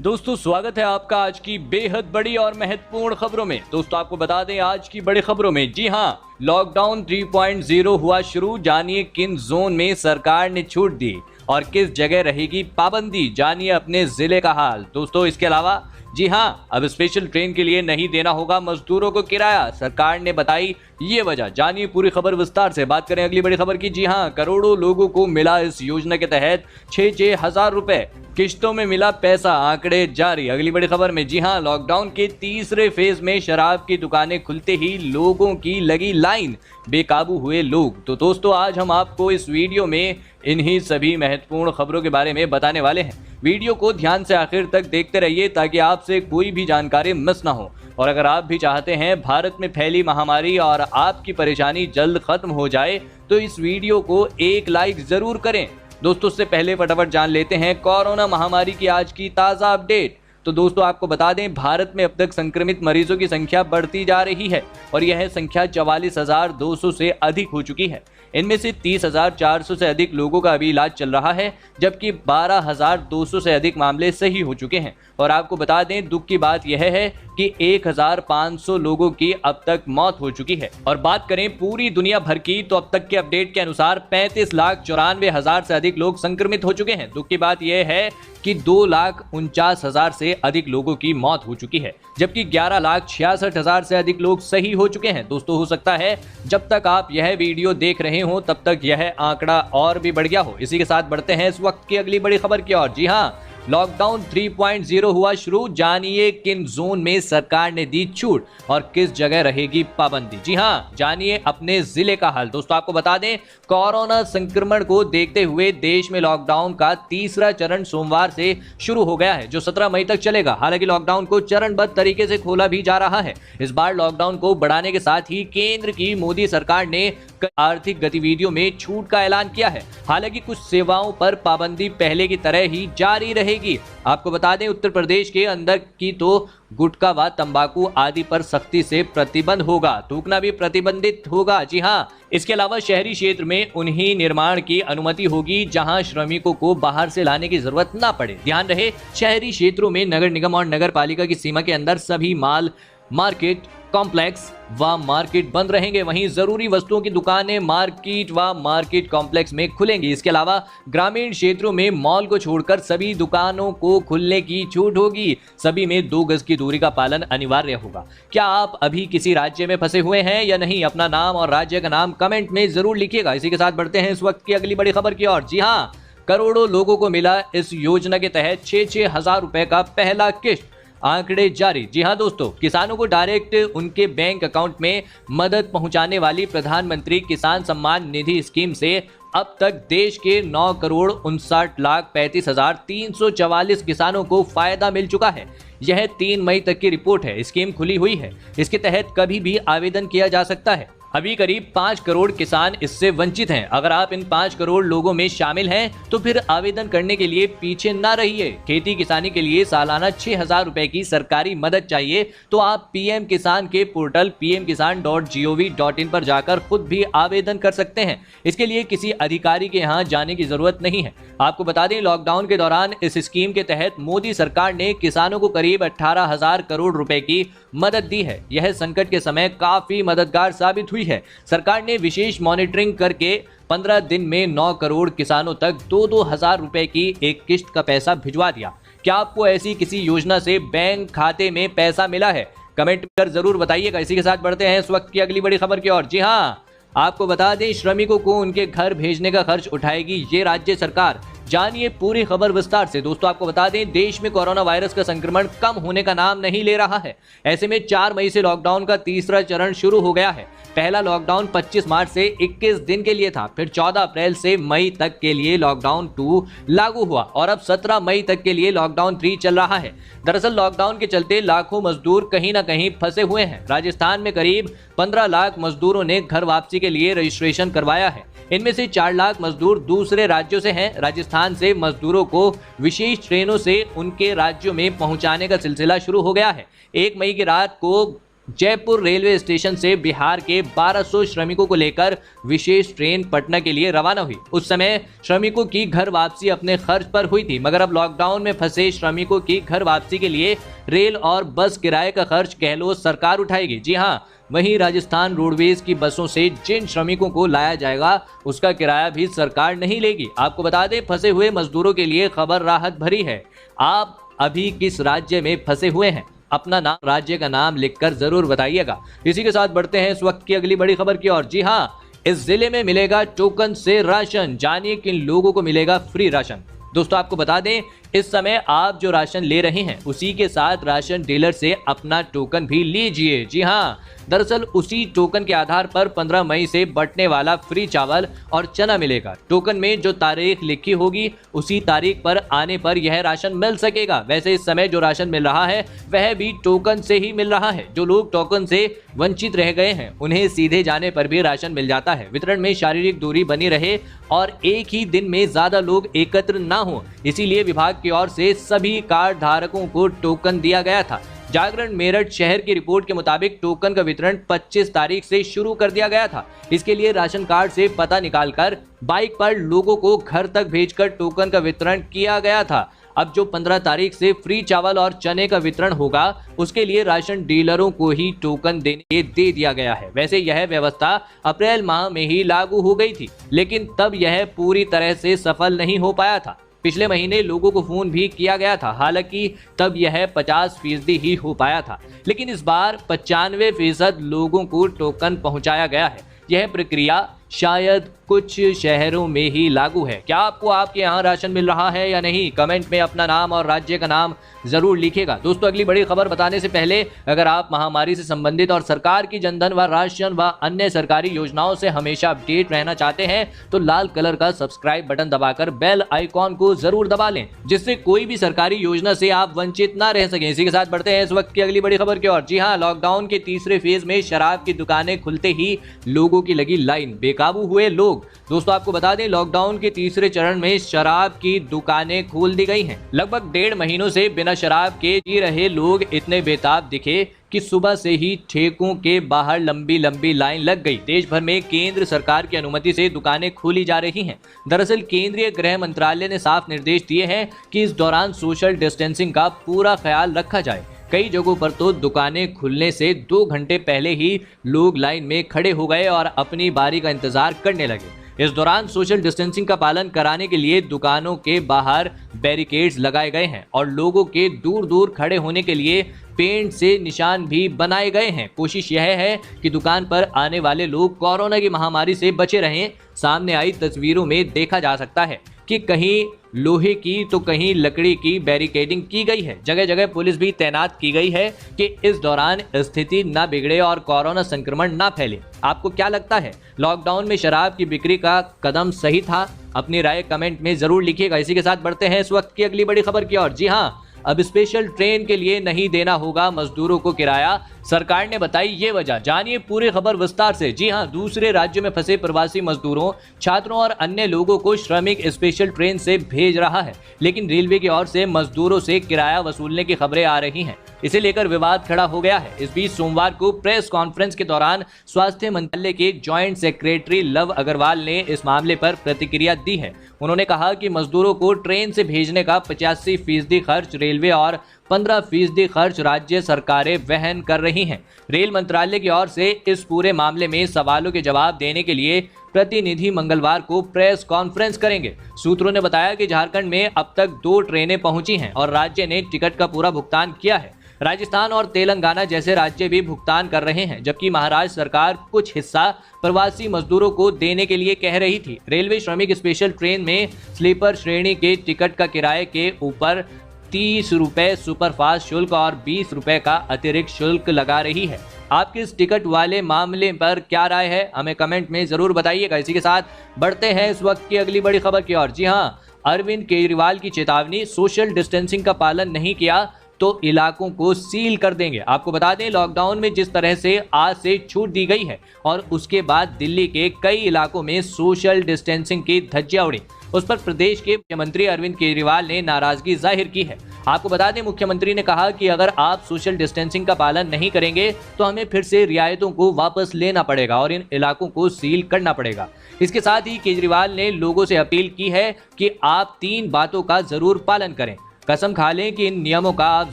दोस्तों स्वागत है आपका आज की बेहद बड़ी और महत्वपूर्ण खबरों में। दोस्तों आपको बता दें आज की बड़ी खबरों में, जी हां, लॉकडाउन 3.0 हुआ शुरू। जानिए किन जोन में सरकार ने छूट दी और किस जगह रहेगी पाबंदी। जानिए अपने जिले का हाल। दोस्तों इसके अलावा जी हां, अब स्पेशल ट्रेन के लिए नहीं देना होगा मजदूरों को किराया, सरकार ने बताई ये वजह। जानिए पूरी खबर विस्तार से। बात करें अगली बड़ी खबर की, जी हां, करोड़ों लोगों को मिला इस योजना के तहत 6-6 हजार रुपए, किश्तों में मिला पैसा, आंकड़े जारी। अगली बड़ी खबर में, जी हां, लॉकडाउन के तीसरे फेज में शराब की दुकानें खुलते ही लोगों की लगी लाइन, बेकाबू हुए लोग। तो दोस्तों आज हम आपको इस वीडियो में इन्हीं सभी महत्वपूर्ण खबरों के बारे में बताने वाले हैं। वीडियो को ध्यान से आखिर तक देखते रहिए ताकि आपसे कोई भी जानकारी मिस ना हो। और अगर आप भी चाहते हैं भारत में फैली महामारी और आपकी परेशानी जल्द खत्म हो जाए तो इस वीडियो को एक लाइक जरूर करें। दोस्तों उससे पहले फटाफट जान लेते हैं कोरोना महामारी की आज की ताज़ा अपडेट। तो दोस्तों आपको बता दें भारत में अब तक संक्रमित मरीजों की संख्या बढ़ती जा रही है और यह संख्या 44,200 से अधिक हो चुकी है। इनमें से 30,400 से अधिक लोगों का अभी इलाज चल रहा है, जबकि 12,200 से अधिक मामले सही हो चुके हैं। और आपको बता दें दुख की बात यह है कि 1,500 लोगों की अब तक मौत हो चुकी है। और बात करें पूरी दुनिया भर की तो अब तक के अपडेट के अनुसार 35,94,000 से अधिक लोग संक्रमित हो चुके हैं। दुख की बात यह है कि 2,49,000 से अधिक लोगों की मौत हो चुकी है, जबकि 11,66,000 से अधिक लोग सही हो चुके हैं। दोस्तों हो सकता है जब तक आप यह वीडियो देख रहे हो तब तक यह आंकड़ा और भी बढ़ गया हो। इसी के साथ बढ़ते हैं इस वक्त की अगली बड़ी खबर की ओर। जी हाँ, लॉकडाउन 3.0 हुआ शुरू। जानिए किन जोन में सरकार ने दी छूट और किस जगह रहेगी पाबंदी। जी हां, जानिए अपने जिले का हाल। दोस्तों आपको बता दें कोरोना संक्रमण को देखते हुए देश में लॉकडाउन का तीसरा चरण सोमवार से शुरू हो गया है, जो 17 मई तक चलेगा। हालांकि लॉकडाउन को चरणबद्ध तरीके से खोला भी जा रहा है। इस बार लॉकडाउन को बढ़ाने के साथ ही केंद्र की मोदी सरकार ने आर्थिक गतिविधियों में छूट का ऐलान किया है। हालांकि कुछ सेवाओं पर पाबंदी पहले की तरह ही जारी रहेगी। आपको बता दें उत्तर प्रदेश के अंदर की तो गुटखा व तंबाकू आदि पर सख्ती से प्रतिबंध होगा, थूकना भी प्रतिबंधित होगा। जी हां, इसके अलावा शहरी क्षेत्र में उन्हीं निर्माण की अनुमति होगी जहां श्रमिकों को बाहर से लाने की जरूरत ना पड़े। ध्यान रहे शहरी क्षेत्रों में नगर निगम और नगर पालिका की सीमा के अंदर सभी माल, मार्केट कॉम्प्लेक्स व मार्केट बंद रहेंगे। वहीं जरूरी वस्तुओं की दुकानें मार्केट व मार्केट कॉम्प्लेक्स में खुलेंगी। इसके अलावा ग्रामीण क्षेत्रों में मॉल को छोड़कर सभी दुकानों को खुलने की छूट होगी। सभी में 2 गज की दूरी का पालन अनिवार्य होगा। क्या आप अभी किसी राज्य में फंसे हुए हैं या नहीं? अपना नाम और राज्य का नाम कमेंट में जरूर लिखिएगा। इसी के साथ बढ़ते हैं इस वक्त की अगली बड़ी खबर की ओर। जी हाँ, करोड़ों लोगों को मिला इस योजना के तहत 6-6 हजार रुपए का पहला किश्त, आंकड़े जारी। जी हां दोस्तों, किसानों को डायरेक्ट उनके बैंक अकाउंट में मदद पहुंचाने वाली प्रधानमंत्री किसान सम्मान निधि स्कीम से अब तक देश के 9,59,35,344 किसानों को फायदा मिल चुका है। यह 3 मई तक की रिपोर्ट है। स्कीम खुली हुई है। इसके तहत कभी भी आवेदन किया जा सकता है। अभी करीब 5 करोड़ किसान इससे वंचित हैं। अगर आप इन 5 करोड़ लोगों में शामिल हैं तो फिर आवेदन करने के लिए पीछे ना रहिए। खेती किसानी के लिए सालाना 6,000 रुपए की सरकारी मदद चाहिए तो आप पीएम किसान के पोर्टल pmkisan.gov.in पर जाकर खुद भी आवेदन कर सकते हैं। इसके लिए किसी अधिकारी के यहाँ जाने की जरूरत नहीं है। आपको बता दें लॉकडाउन के दौरान इस स्कीम के तहत मोदी सरकार ने किसानों को करीब 18,000 करोड़ रुपए की मदद दी है। यह संकट के समय काफी मददगार साबित हुई है। सरकार ने विशेष मॉनिटरिंग करके 15 दिन में 9 करोड़ किसानों तक 2-2 हजार रुपए की एक किश्त का पैसा भिजवा दिया। क्या आपको ऐसी किसी योजना से बैंक खाते में पैसा मिला है? कमेंट कर जरूर बताइएगा। इसी के साथ बढ़ते हैं इस वक्त की अगली बड़ी खबर की ओर। जी हाँ, आपको बता दें श्रमिकों को उनके घर भेजने का खर्च उठाएगी ये राज्य सरकार। जानिए पूरी खबर विस्तार से। दोस्तों आपको बता दें देश में कोरोना वायरस का संक्रमण कम होने का नाम नहीं ले रहा है। ऐसे में 4 मई से लॉकडाउन का तीसरा चरण शुरू हो गया है। पहला लॉकडाउन 25 मार्च से 21 दिन के लिए था। फिर 14 अप्रैल से मई तक के लिए लॉकडाउन 2 लागू हुआ और अब 17 मई तक के लिए लॉकडाउन 3 चल रहा है। दरअसल लॉकडाउन के चलते लाखों मजदूर कहीं ना कहीं फंसे हुए हैं। राजस्थान में करीब 15 लाख मजदूरों ने घर वापसी के लिए रजिस्ट्रेशन करवाया है। इनमें से 4 लाख मजदूर दूसरे राज्यों से हैं। राजस्थान से मजदूरों को विशेष ट्रेनों से उनके राज्यों में पहुंचाने का सिलसिला शुरू हो गया है। 1 मई की रात को जयपुर रेलवे स्टेशन से बिहार के 1200 श्रमिकों को लेकर विशेष ट्रेन पटना के लिए रवाना हुई। उस समय श्रमिकों की घर वापसी अपने खर्च पर हुई थी, मगर अब लॉकडाउन में फंसे श्रमिकों की घर वापसी के लिए रेल और बस किराए का खर्च गहलोत सरकार उठाएगी। जी हाँ, वहीं राजस्थान रोडवेज की बसों से जिन श्रमिकों को लाया जाएगा उसका किराया भी सरकार नहीं लेगी। आपको बता दें, फंसे हुए मजदूरों के लिए खबर राहत भरी है। आप अभी किस राज्य में फंसे हुए हैं? अपना नाम, राज्य का नाम लिखकर जरूर बताइएगा। इसी के साथ बढ़ते हैं इस वक्त की अगली बड़ी खबर की ओर। जी हाँ, इस जिले में मिलेगा टोकन से राशन, जानिए किन लोगों को मिलेगा फ्री राशन। दोस्तों आपको बता दें, इस समय आप जो राशन ले रहे हैं उसी के साथ राशन डीलर से अपना टोकन भी लीजिए। जी हाँ, दरअसल उसी टोकन के आधार पर 15 मई से बंटने वाला फ्री चावल और चना मिलेगा। टोकन में जो तारीख लिखी होगी उसी तारीख पर आने पर यह राशन मिल सकेगा। वैसे इस समय जो राशन मिल रहा है वह भी टोकन से ही मिल रहा है। जो लोग टोकन से वंचित रह गए हैं उन्हें सीधे जाने पर भी राशन मिल जाता है। वितरण में शारीरिक दूरी बनी रहे और एक ही दिन में ज्यादा लोग एकत्र ना हो, इसीलिए विभाग की ओर से सभी कार्ड धारकों को टोकन दिया गया था। जागरण मेरठ शहर की रिपोर्ट के मुताबिक टोकन का वितरण 25 तारीख से शुरू कर दिया गया था। इसके लिए राशन कार्ड से पता निकालकर बाइक पर लोगों को घर तक भेजकर टोकन का वितरण किया गया था। अब जो 15 तारीख से फ्री चावल और चने का वितरण होगा उसके लिए राशन डीलरों को ही टोकन देने दे दिया गया है। वैसे यह व्यवस्था अप्रैल माह में ही लागू हो गई थी, लेकिन तब यह पूरी तरह से सफल नहीं हो पाया था। पिछले महीने लोगों को फोन भी किया गया था, हालांकि तब यह 50% ही हो पाया था, लेकिन इस बार 95% लोगों को टोकन पहुंचाया गया है। यह प्रक्रिया शायद कुछ शहरों में ही लागू है। क्या आपको आपके यहाँ राशन मिल रहा है या नहीं? कमेंट में अपना नाम और राज्य का नाम जरूर लिखिएगा। दोस्तों अगली बड़ी खबर बताने से पहले अगर आप महामारी से संबंधित और सरकार की जनधन व राशन व अन्य सरकारी योजनाओं से हमेशा अपडेट रहना चाहते हैं तो लाल कलर का सब्सक्राइब बटन दबाकर बेल आइकॉन को जरूर दबा लें, जिससे कोई भी सरकारी योजना से आप वंचित ना रह सकें। इसी के साथ बढ़ते हैं इस वक्त की अगली बड़ी खबर की ओर। जी हाँ, लॉकडाउन के तीसरे फेज में शराब की दुकानें खुलते ही लोगों की लगी लाइन, बेकाबू हुए लोग। दोस्तों आपको बता दें, लॉकडाउन के तीसरे चरण में शराब की दुकानें खोल दी गई हैं। लगभग 1.5 महीनों से बिना शराब के जी रहे लोग इतने बेताब दिखे कि सुबह से ही ठेकों के बाहर लंबी लंबी लाइन लग गई। देश भर में केंद्र सरकार की अनुमति से दुकानें खोली जा रही हैं। दरअसल केंद्रीय गृह मंत्रालय ने साफ निर्देश दिए हैं कि इस दौरान सोशल डिस्टेंसिंग का पूरा ख्याल रखा जाए। कई जगहों पर तो दुकानें खुलने से 2 घंटे पहले ही लोग लाइन में खड़े हो गए और अपनी बारी का इंतजार करने लगे। इस दौरान सोशल डिस्टेंसिंग का पालन कराने के लिए दुकानों के बाहर बैरिकेड्स लगाए गए हैं और लोगों के दूर दूर खड़े होने के लिए पेंट से निशान भी बनाए गए हैं। कोशिश यह है कि दुकान पर आने वाले लोग कोरोना की महामारी से बचे रहें। सामने आई तस्वीरों में देखा जा सकता है कि कहीं लोहे की तो कहीं लकड़ी की बैरिकेडिंग की गई है। जगह जगह पुलिस भी तैनात की गई है कि इस दौरान स्थिति न बिगड़े और कोरोना संक्रमण न फैले। आपको क्या लगता है, लॉकडाउन में शराब की बिक्री का कदम सही था? अपनी राय कमेंट में जरूर लिखिएगा। इसी के साथ बढ़ते हैं इस वक्त की अगली बड़ी खबर की ओर। जी हाँ, अब स्पेशल ट्रेन के लिए नहीं देना होगा मजदूरों को किराया, सरकार ने बताई ये वजह। जानिए पूरी खबर विस्तार से। जी हां, दूसरे राज्यों में फंसे प्रवासी मजदूरों, छात्रों और अन्य लोगों को श्रमिक स्पेशल ट्रेन से भेज रहा है, लेकिन रेलवे की ओर से मजदूरों से किराया वसूलने की खबरें आ रही हैं। इसे लेकर विवाद खड़ा हो गया है। इस बीच सोमवार को प्रेस कॉन्फ्रेंस के दौरान स्वास्थ्य मंत्रालय के जॉइंट सेक्रेटरी लव अग्रवाल ने इस मामले पर प्रतिक्रिया दी है। उन्होंने कहा कि मजदूरों को ट्रेन से भेजने का 85% खर्च रेलवे और 15% खर्च राज्य सरकारें वहन कर रही हैं। रेल मंत्रालय की ओर से इस पूरे मामले में सवालों के जवाब देने के लिए प्रतिनिधि मंगलवार को प्रेस कॉन्फ्रेंस करेंगे। सूत्रों ने बताया कि झारखंड में अब तक 2 ट्रेनें पहुंची हैं और राज्य ने टिकट का पूरा भुगतान किया है। राजस्थान और तेलंगाना जैसे राज्य भी भुगतान कर रहे हैं, जबकि महाराष्ट्र सरकार कुछ हिस्सा प्रवासी मजदूरों को देने के लिए कह रही थी। रेलवे श्रमिक स्पेशल ट्रेन में स्लीपर श्रेणी के टिकट का किराए के ऊपर 30 रुपए सुपरफास्ट शुल्क और 20 रुपए का अतिरिक्त शुल्क लगा रही है। आपकी इस टिकट वाले मामले पर क्या राय है, हमें कमेंट में जरूर बताइएगा। इसी के साथ बढ़ते हैं इस वक्त की अगली बड़ी खबर की ओर। जी हाँ, अरविंद केजरीवाल की चेतावनी, सोशल डिस्टेंसिंग का पालन नहीं किया तो इलाकों को सील कर देंगे। आपको बता दें, लॉकडाउन में जिस तरह से आज से छूट दी गई है और उसके बाद दिल्ली के कई इलाकों में सोशल डिस्टेंसिंग की धज्जियां उड़ी, उस पर प्रदेश के मुख्यमंत्री अरविंद केजरीवाल ने नाराजगी जाहिर की है। आपको बता दें, मुख्यमंत्री ने कहा कि अगर आप सोशल डिस्टेंसिंग का पालन नहीं करेंगे तो हमें फिर से रियायतों को वापस लेना पड़ेगा और इन इलाकों को सील करना पड़ेगा। इसके साथ ही केजरीवाल ने लोगों से अपील की है कि आप 3 बातों का जरूर पालन करें। कसम खा लें कि इन नियमों का आप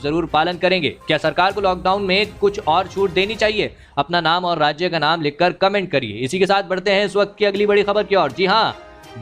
जरूर पालन करेंगे। क्या सरकार को लॉकडाउन में कुछ और छूट देनी चाहिए? अपना नाम और राज्य का नाम लिखकर कमेंट करिए। इसी के साथ बढ़ते हैं इस वक्त की अगली बड़ी खबर की ओर। जी हां,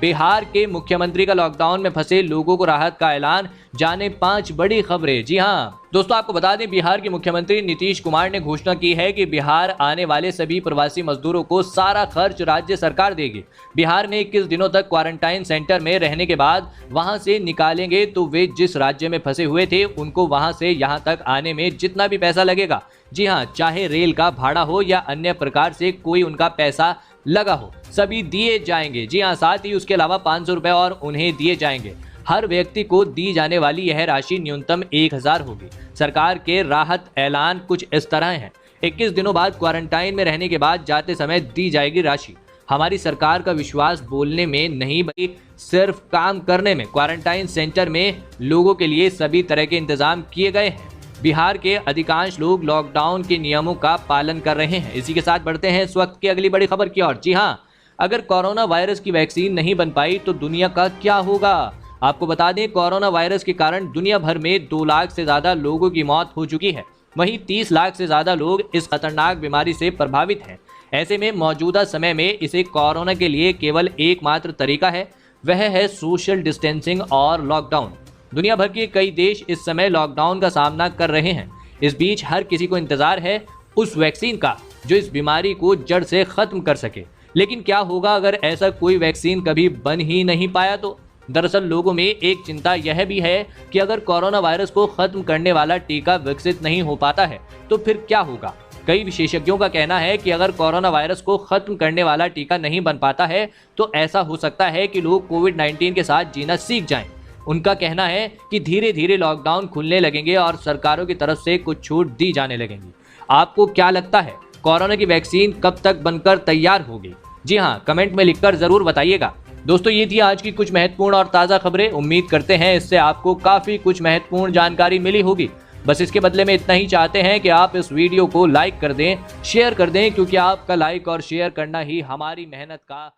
बिहार के मुख्यमंत्री का लॉकडाउन में फंसे लोगों को राहत का ऐलान। जाने 5 बड़ी खबरें। जी हां दोस्तों, आपको बता दें, बिहार के मुख्यमंत्री नीतीश कुमार ने घोषणा की है कि बिहार आने वाले सभी प्रवासी मजदूरों को सारा खर्च राज्य सरकार देगी। बिहार में 21 दिनों तक क्वारंटाइन सेंटर में रहने के बाद वहां से निकालेंगे तो वे जिस राज्य में फंसे हुए थे उनको वहां से यहां तक आने में जितना भी पैसा लगेगा, जी हां, चाहे रेल का भाड़ा हो या अन्य प्रकार से कोई उनका पैसा लगा हो, सभी दिए जाएंगे। जी हां, साथ ही उसके अलावा 500 रुपए और उन्हें दिए जाएंगे। हर व्यक्ति को दी जाने वाली यह राशि न्यूनतम 1000 होगी। सरकार के राहत ऐलान कुछ इस तरह है। 21 दिनों बाद क्वारंटाइन में रहने के बाद जाते समय दी जाएगी राशि। हमारी सरकार का विश्वास बोलने में नहीं बल्कि सिर्फ काम करने में। क्वारंटाइन सेंटर में लोगों के लिए सभी तरह के इंतजाम किए गए हैं। बिहार के अधिकांश लोग लॉकडाउन के नियमों का पालन कर रहे हैं। इसी के साथ बढ़ते हैं इस वक्त की अगली बड़ी खबर की ओर। जी हाँ, अगर कोरोना वायरस की वैक्सीन नहीं बन पाई तो दुनिया का क्या होगा? आपको बता दें, कोरोना वायरस के कारण दुनिया भर में 2 लाख से ज्यादा लोगों की मौत हो चुकी है। वहीं 30 लाख से ज्यादा लोग इस खतरनाक बीमारी से प्रभावित हैं। ऐसे में मौजूदा समय में इसे कोरोना के लिए केवल एकमात्र तरीका है, वह है सोशल डिस्टेंसिंग और लॉकडाउन। दुनिया भर के कई देश इस समय लॉकडाउन का सामना कर रहे हैं। इस बीच हर किसी को इंतजार है उस वैक्सीन का जो इस बीमारी को जड़ से खत्म कर सके। लेकिन क्या होगा अगर ऐसा कोई वैक्सीन कभी बन ही नहीं पाया तो? दरअसल लोगों में एक चिंता यह भी है कि अगर कोरोना वायरस को खत्म करने वाला टीका विकसित नहीं हो पाता है तो फिर क्या होगा? कई विशेषज्ञों का कहना है कि अगर कोरोना वायरस को खत्म करने वाला टीका नहीं बन पाता है तो ऐसा हो सकता है कि लोग कोविड-19 के साथ जीना सीख जाएं। उनका कहना है कि धीरे धीरे लॉकडाउन खुलने लगेंगे और सरकारों की तरफ से कुछ छूट दी जाने लगेंगी। आपको क्या लगता है, कोरोना की वैक्सीन कब तक बनकर तैयार होगी? जी हाँ, कमेंट में लिखकर जरूर बताइएगा। दोस्तों, ये थी आज की कुछ महत्वपूर्ण और ताज़ा खबरें। उम्मीद करते हैं इससे आपको काफ़ी कुछ महत्वपूर्ण जानकारी मिली होगी। बस इसके बदले में इतना ही चाहते हैं कि आप इस वीडियो को लाइक कर दें, शेयर कर दें, क्योंकि आपका लाइक और शेयर करना ही हमारी मेहनत का